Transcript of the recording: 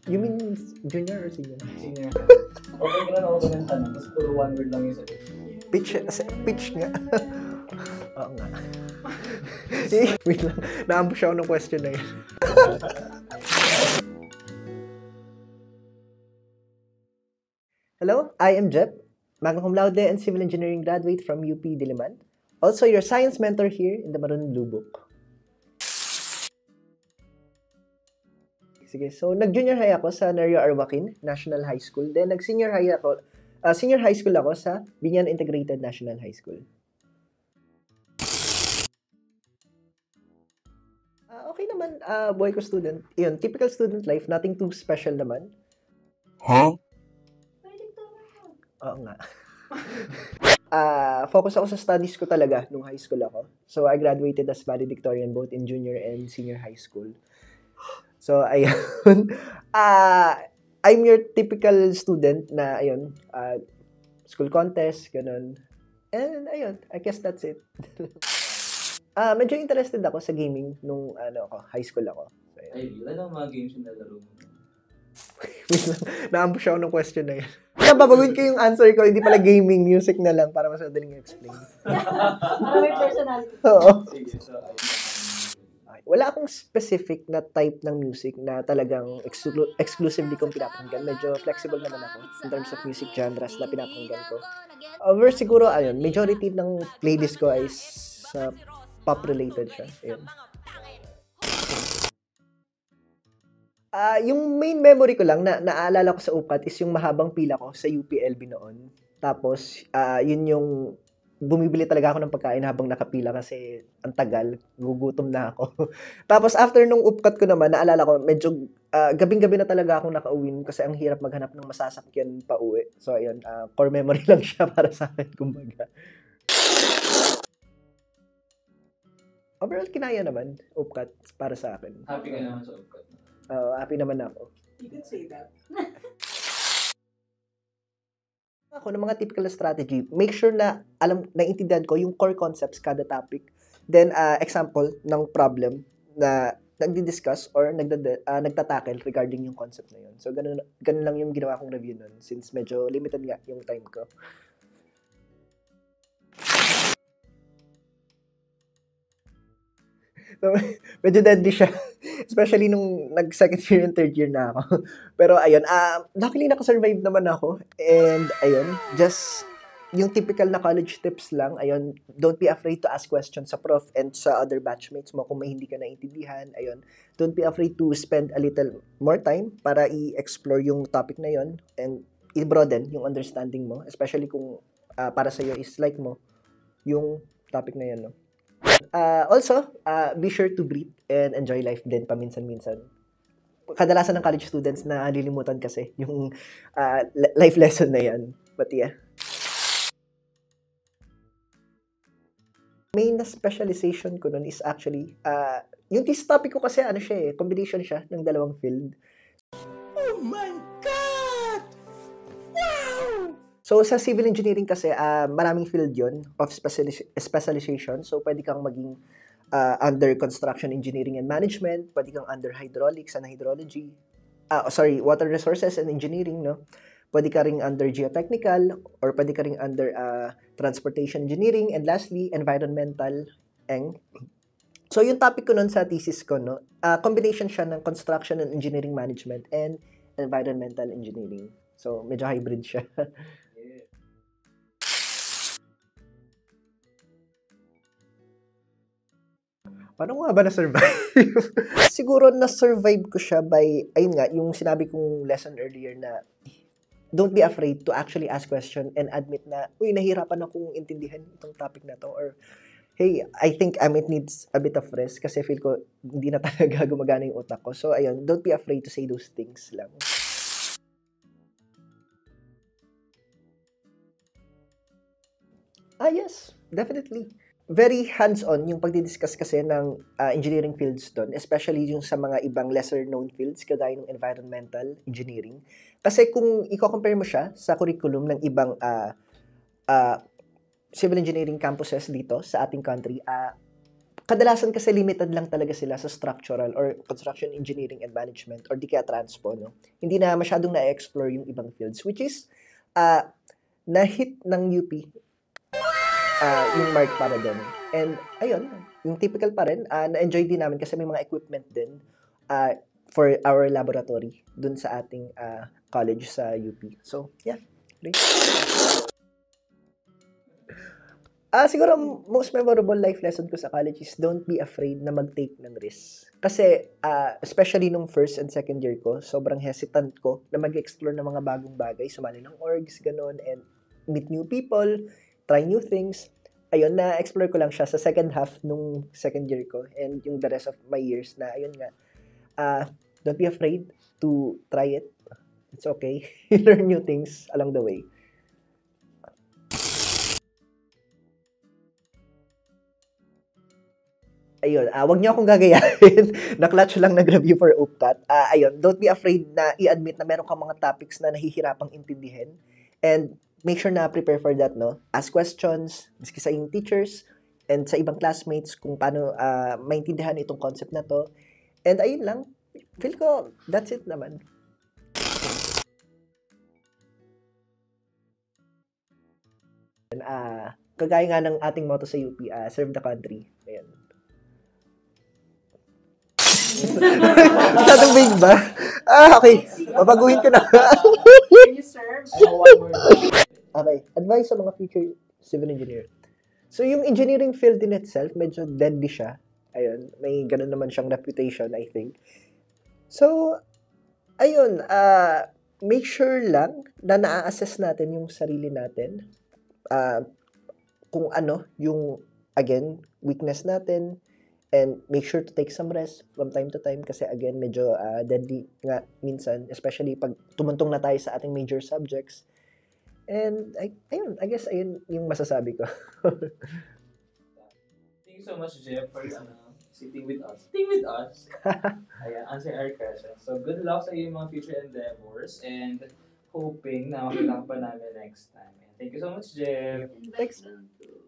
You mean junior or senior? Senior. Okay ka na ako ng tanong, tapos puro one word lang yung sagot. Pitch nga. Oo nga. Wait lang, naambush ako ng question na yun. Hello, I am Jep, magna cum laude and civil engineering graduate from UP Diliman. Also your science mentor here in the Maroon Blue Book. Sige, so nag-junior high ako sa Nereo Arwakin National High School. Then nag-senior high school ako sa Binyan Integrated National High School. Okay naman, boy ko student. Yun, typical student life, nothing too special naman. Huh? Oo nga. Focus ako sa studies ko talaga nung high school ako. So, I graduated as valedictorian both in junior and senior high school. So, ayun. I'm your typical student na, ayun, school contest, ganun. And, ayun, I guess that's it. Medyo interested ako sa gaming nung, high school ako. So, ayun. Ay, ano mga games yung nalaro mo? Wait lang, naambush ako ng question na yun. Babagawin ko yung answer ko, hindi pala gaming, music na lang para mas madaling explain. Para may personality. Oo. Sige, so, Wala akong specific na type ng music na talagang exclusively kong pinapakinggan. Medyo flexible naman ako in terms of music genres na pinapakinggan ko. Over siguro, ayun, majority ng playlist ko ay sa pop-related siya. Ayun. Yung main memory ko lang na naaalala ko sa UPAT is yung mahabang pila ko sa UPLB noon. Tapos, yun yung bumibili talaga ako ng pagkain habang nakapila kasi ang tagal, gugutom na ako. Tapos after nung upkat ko naman, naalala ko, medyo gabing-gabi na talaga akong nakauwin kasi ang hirap maghanap ng masasakyan pa uwi. So ayun, core memory lang siya para sa akin, kumbaga. Overall, kinaya naman, upkat para sa akin. happy ka naman sa upkat. Happy naman ako. You can say that. Ako ng mga typical na strategy, make sure na naiintindihan ko yung core concepts kada topic. Then, example ng problem na nagdi-discuss or nagtatackle regarding yung concept na yun. So, ganun lang yung ginawa kong review nun since medyo limited nga yung time ko. So, medyo deadly siya. Especially nung nag-second year and third year na ako. Pero ayun, luckily nakasurvive naman ako. And ayun, just yung typical na college tips lang. Ayun, don't be afraid to ask questions sa prof and sa other batchmates mo kung may hindi ka naintindihan. Ayun, don't be afraid to spend a little more time para i-explore yung topic na yon and i-broaden yung understanding mo. Especially kung para sa'yo is like mo yung topic na yun, no? Also, be sure to breathe and enjoy life din paminsan-minsan. Kadalasan ng college students na nalilimutan kasi yung life lesson na yan. But yeah. Main na specialization ko nun is actually, yung thesis topic ko kasi combination siya ng dalawang field. Oh my God! Wow! So, sa civil engineering kasi, maraming field yon of specialization. So, pwede kang maging under construction engineering and management, pwede kang under hydraulics and hydrology, water resources and engineering, no? Pwede ka ring under geotechnical, or pwede ka ring under transportation engineering, and lastly, environmental. So, yung topic ko nun sa thesis ko, no? Combination siya ng construction and engineering management and environmental engineering. So, medyo hybrid siya. Paano nga ba na-survive? Siguro na-survive ko siya by, ayun nga, yung sinabi kong lesson earlier na don't be afraid to actually ask question and admit na, uy, nahirapan akong intindihan itong topic na to, or hey, I think it needs a bit of rest kasi feel ko hindi na talaga gumagana yung utak ko. So, ayun, don't be afraid to say those things lang. Yes, definitely. Very hands-on yung pagdidiscuss kasi ng engineering fields doon, especially yung sa mga ibang lesser-known fields kagaya ng environmental engineering. Kasi kung i-compare mo siya sa curriculum ng ibang civil engineering campuses dito sa ating country, kadalasan kasi limited lang talaga sila sa structural or construction engineering and management or di kaya transpo, no? Hindi na masyadong na-explore yung ibang fields, which is, na-hit ng UP yung mark para doon. And ayun, yung typical pa rin, na-enjoy din namin kasi may mga equipment din for our laboratory dun sa ating college sa UP. So, yeah. Great. Siguro, most memorable life lesson ko sa college is don't be afraid na mag-take ng risk. Kasi, especially nung first and second year ko, sobrang hesitant ko na mag-explore ng mga bagong bagay, sumali ng orgs, ganun, and meet new people, try new things. Ayun, na-explore ko lang siya sa second half nung second year ko and yung the rest of my years na, ayun nga, don't be afraid to try it. It's okay. Learn new things along the way. Ayun, wag niyo akong gagayahin. Na-clutch lang nag-review for UPCAT. Ayun, don't be afraid na i-admit na meron kang mga topics na nahihirapang intindihin. And make sure na prepare for that, no? Ask questions, miski sa iyong teachers, and sa ibang classmates kung paano maintindihan itong concept na to. And ayun lang, feel ko, that's it naman. Kagaya nga ng ating motto sa UP, serve the country. Ayan. Masyadong big ba? Okay. Babaguhin ko na. Can you serve? One word. Okay. Advice sa mga future civil engineer. So, yung engineering field in itself, medyo deadly siya. Ayun. May ganun naman siyang reputation, I think. So, ayun. Make sure lang na na-assess natin yung sarili natin. Kung ano, yung, again, weakness natin. And make sure to take some rest from time to time kasi again, medyo deadly nga minsan, especially pag tumuntong na tayo sa ating major subjects. And ayun, I guess ayun yung masasabi ko. Thank you so much, Jeff, for sitting with us. Sitting with us. Ayan, answer our questions. So, good luck sa iyong mga future endeavors and hoping na makita ka pa namin next time. Thank you so much, Jeff. Thanks. Invite them to